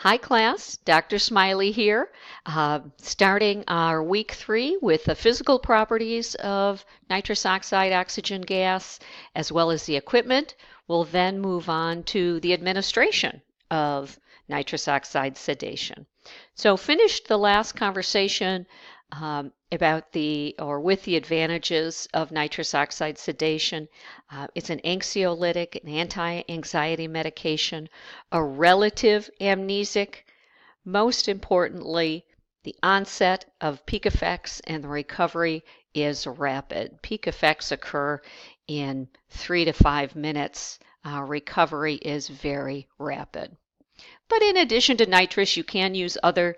Hi class, Dr. Smiley here, starting our week 3 with the physical properties of nitrous oxide oxygen gas as well as the equipment. We'll then move on to the administration of nitrous oxide sedation. So finished the last conversation about with the advantages of nitrous oxide sedation. It's an anxiolytic, an anti-anxiety medication, a relative amnesic. Most importantly, the onset of peak effects and the recovery is rapid. Peak effects occur in 3 to 5 minutes. Recovery is very rapid. But in addition to nitrous, you can use other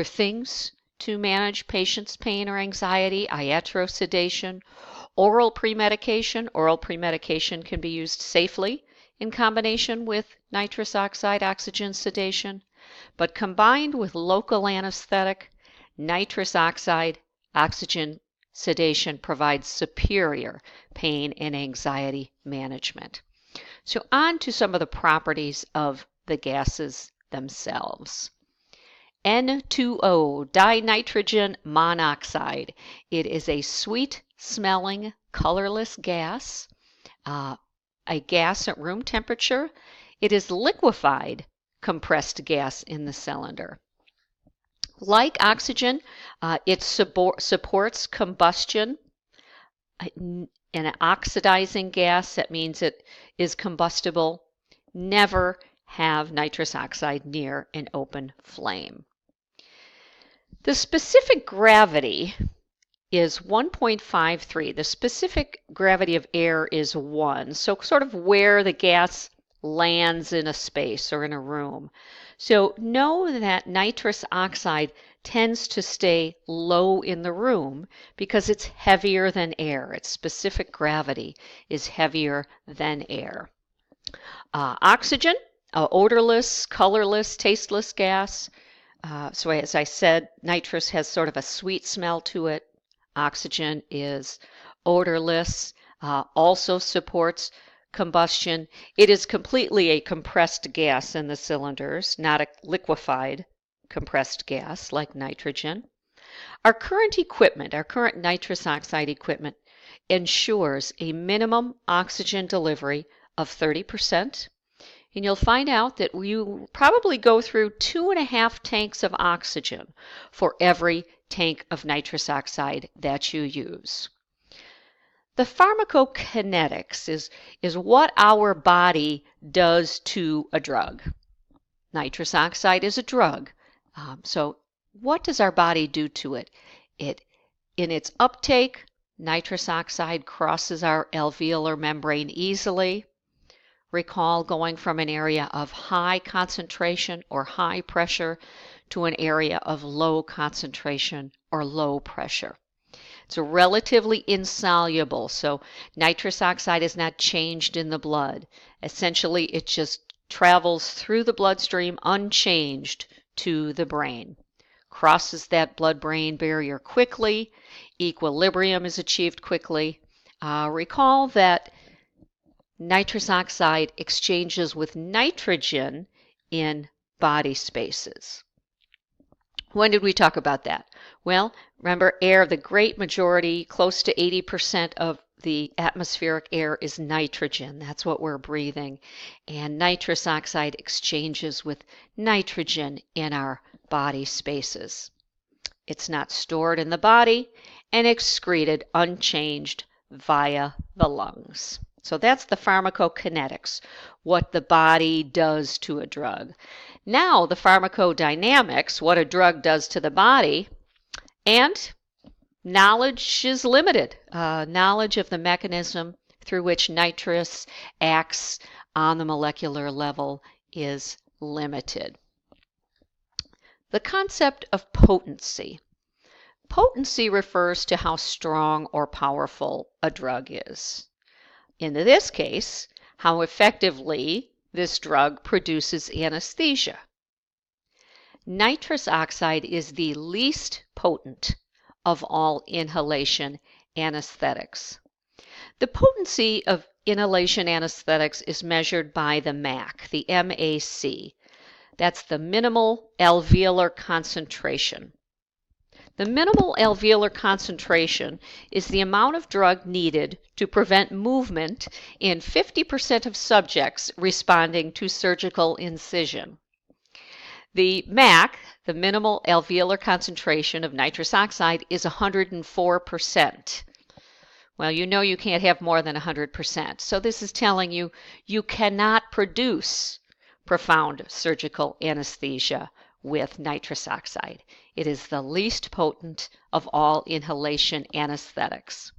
things to manage patients' pain or anxiety, iatrosedation, oral premedication. Oral premedication can be used safely in combination with nitrous oxide oxygen sedation, but combined with local anesthetic, nitrous oxide oxygen sedation provides superior pain and anxiety management. So on to some of the properties of the gases themselves. N2O, dinitrogen monoxide. It is a sweet-smelling, colorless gas, a gas at room temperature. It is liquefied compressed gas in the cylinder. Like oxygen, it supports combustion. An oxidizing gas, that means it is combustible. Never have nitrous oxide near an open flame. The specific gravity is 1.53. The specific gravity of air is 1, so sort of where the gas lands in a space or in a room. So know that nitrous oxide tends to stay low in the room because it's heavier than air. Its specific gravity is heavier than air. Oxygen, odorless, colorless, tasteless gas. So as I said, nitrous has sort of a sweet smell to it. Oxygen is odorless, also supports combustion. It is completely a compressed gas in the cylinders, not a liquefied compressed gas like nitrogen. Our current equipment, our current nitrous oxide equipment, ensures a minimum oxygen delivery of 30%. And you'll find out that you probably go through 2.5 tanks of oxygen for every tank of nitrous oxide that you use. The pharmacokinetics is what our body does to a drug. Nitrous oxide is a drug. So what does our body do to it? In its uptake, nitrous oxide crosses our alveolar membrane easily. Recall going from an area of high concentration or high pressure to an area of low concentration or low pressure. It's relatively insoluble, so nitrous oxide is not changed in the blood. Essentially, it just travels through the bloodstream unchanged to the brain. Crosses that blood-brain barrier quickly. Equilibrium is achieved quickly. Recall that nitrous oxide exchanges with nitrogen in body spaces. When did we talk about that? Well, remember, air, the great majority, close to 80% of the atmospheric air is nitrogen. That's what we're breathing. And nitrous oxide exchanges with nitrogen in our body spaces. It's not stored in the body and excreted unchanged via the lungs. So that's the pharmacokinetics, what the body does to a drug. Now the pharmacodynamics, what a drug does to the body, and knowledge is limited. Knowledge of the mechanism through which nitrous acts on the molecular level is limited. The concept of potency. Potency refers to how strong or powerful a drug is. In this case, how effectively this drug produces anesthesia. Nitrous oxide is the least potent of all inhalation anesthetics. The potency of inhalation anesthetics is measured by the MAC, the MAC. That's the minimal alveolar concentration. The minimal alveolar concentration is the amount of drug needed to prevent movement in 50% of subjects responding to surgical incision. The MAC, the minimal alveolar concentration of nitrous oxide, is 104%. Well, you know you can't have more than 100%. So this is telling you you cannot produce profound surgical anesthesia with nitrous oxide. It is the least potent of all inhalation anesthetics.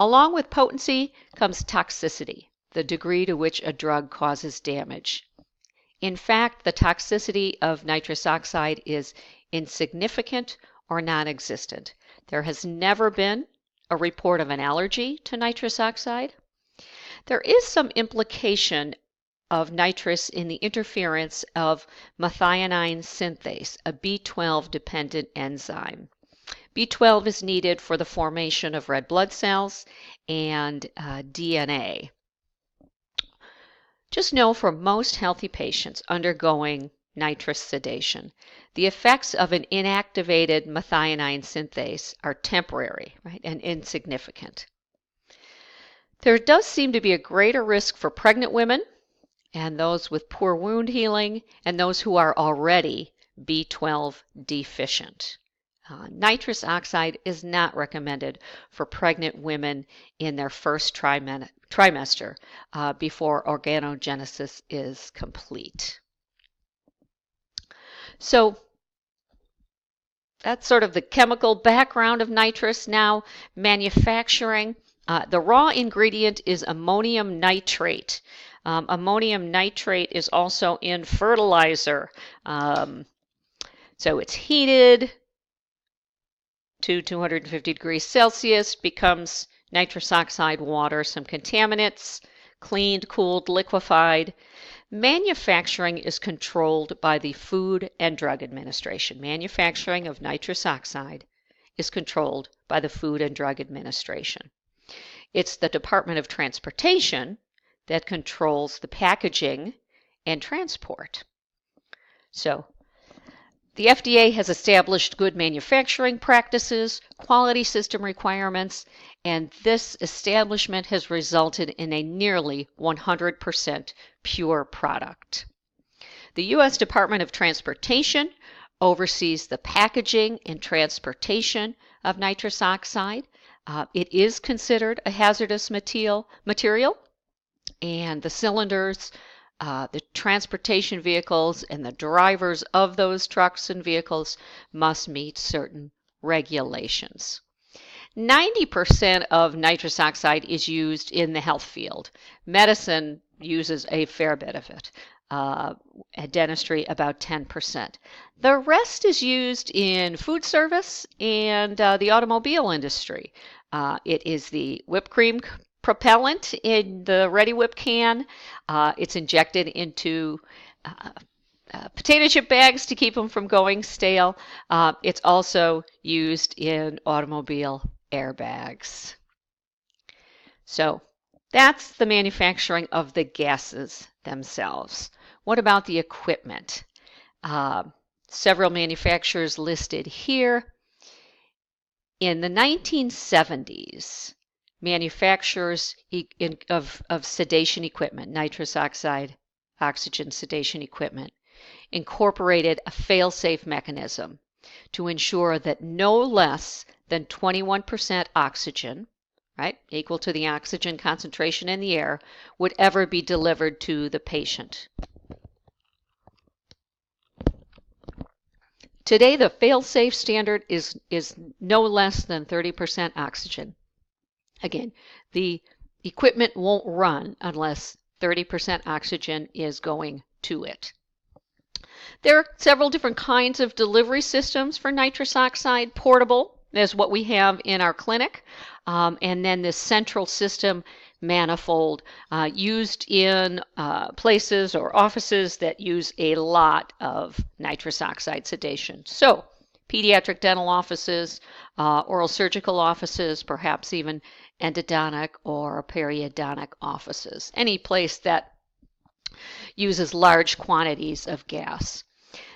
Along with potency comes toxicity, the degree to which a drug causes damage. In fact, the toxicity of nitrous oxide is insignificant or non-existent. There has never been a report of an allergy to nitrous oxide. There is some implication of nitrous in the interference of methionine synthase, a B12-dependent enzyme. B12 is needed for the formation of red blood cells and DNA. Just know for most healthy patients undergoing nitrous sedation, the effects of an inactivated methionine synthase are temporary, right, and insignificant. There does seem to be a greater risk for pregnant women and those with poor wound healing and those who are already B12 deficient. Nitrous oxide is not recommended for pregnant women in their first trimester before organogenesis is complete. So that's sort of the chemical background of nitrous. Now, manufacturing. The raw ingredient is ammonium nitrate. Ammonium nitrate is also in fertilizer. So it's heated to 250 degrees Celsius, becomes nitrous oxide water, some contaminants, cleaned, cooled, liquefied. Manufacturing is controlled by the Food and Drug Administration. Manufacturing of nitrous oxide is controlled by the Food and Drug Administration. It's the Department of Transportation that controls the packaging and transport. So, the FDA has established good manufacturing practices, quality system requirements, and this establishment has resulted in a nearly 100% pure product. The U.S. Department of Transportation oversees the packaging and transportation of nitrous oxide. It is considered a hazardous material, and the cylinders, the transportation vehicles, and the drivers of those trucks and vehicles must meet certain regulations. 90% of nitrous oxide is used in the health field. Medicine uses a fair bit of it. Dentistry, about 10%. The rest is used in food service and the automobile industry. It is the whipped cream propellant in the Ready Whip can. It's injected into potato chip bags to keep them from going stale. It's also used in automobile airbags. So that's the manufacturing of the gases themselves. What about the equipment? Several manufacturers listed here. In the 1970s, manufacturers of sedation equipment, nitrous oxide, oxygen sedation equipment, incorporated a fail-safe mechanism to ensure that no less than 21% oxygen, right, equal to the oxygen concentration in the air, would ever be delivered to the patient. Today, the fail-safe standard is no less than 30% oxygen. Again, the equipment won't run unless 30% oxygen is going to it. There are several different kinds of delivery systems for nitrous oxide. Portable is what we have in our clinic, and then this central system manifold used in places or offices that use a lot of nitrous oxide sedation. So pediatric dental offices, oral surgical offices, perhaps even endodontic or periodontic offices, any place that uses large quantities of gas.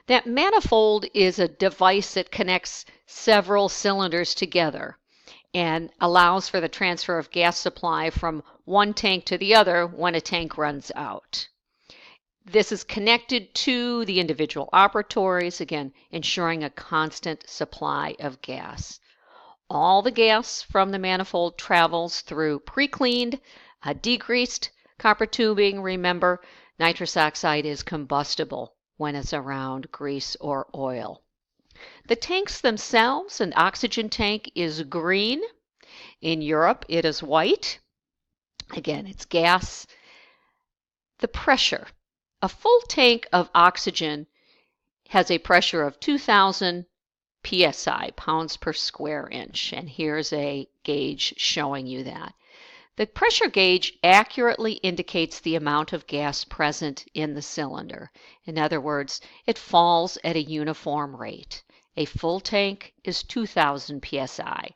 That manifold is a device that connects several cylinders together and allows for the transfer of gas supply from one tank to the other when a tank runs out. This is connected to the individual operatories, again, ensuring a constant supply of gas. All the gas from the manifold travels through pre-cleaned, degreased copper tubing. Remember, nitrous oxide is combustible when it's around grease or oil. The tanks themselves, an oxygen tank is green. In Europe, it is white. Again, it's gas. The pressure. A full tank of oxygen has a pressure of 2,000 psi, pounds per square inch. And here's a gauge showing you that. The pressure gauge accurately indicates the amount of gas present in the cylinder. In other words, it falls at a uniform rate. A full tank is 2,000 psi.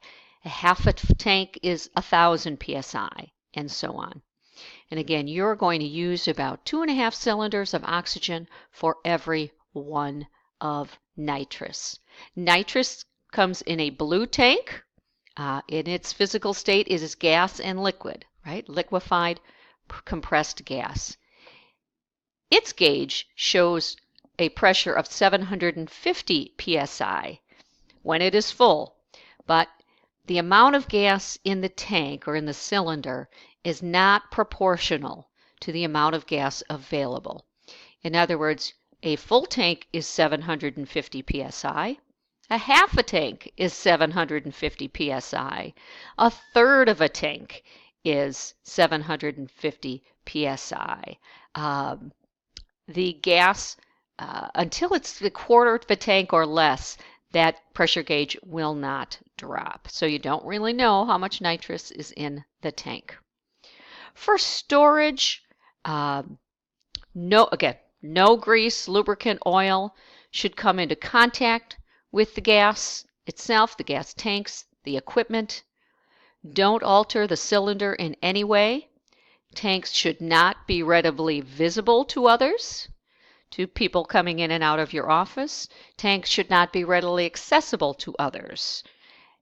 A half a tank is 1,000 psi, and so on. And again, you're going to use about 2.5 cylinders of oxygen for every 1 of nitrous. Nitrous comes in a blue tank. In its physical state, it is gas and liquid, right? Liquefied, compressed gas. Its gauge shows a pressure of 750 psi when it is full, but the amount of gas in the tank or in the cylinder is not proportional to the amount of gas available. In other words, a full tank is 750 psi. A half a tank is 750 psi. A third of a tank is 750 psi. The gas, until it's a quarter of a tank or less, that pressure gauge will not drop. So you don't really know how much nitrous is in the tank. For storage, no grease, lubricant, oil should come into contact with the gas itself, the gas tanks, the equipment. Don't alter the cylinder in any way. Tanks should not be readily visible to others, to people coming in and out of your office. Tanks should not be readily accessible to others.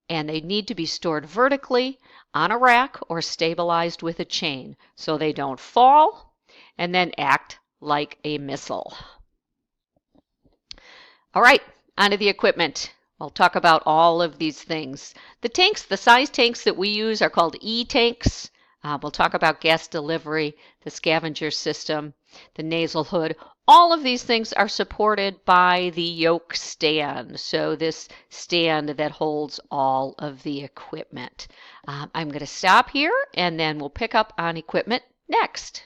And they need to be stored vertically on a rack or stabilized with a chain so they don't fall and then act like a missile. All right, onto the equipment. We'll talk about all of these things. The tanks, the size tanks that we use are called E-tanks. We'll talk about gas delivery, the scavenger system, the nasal hood. All of these things are supported by the yoke stand. So this stand that holds all of the equipment. I'm going to stop here and then we'll pick up on equipment next.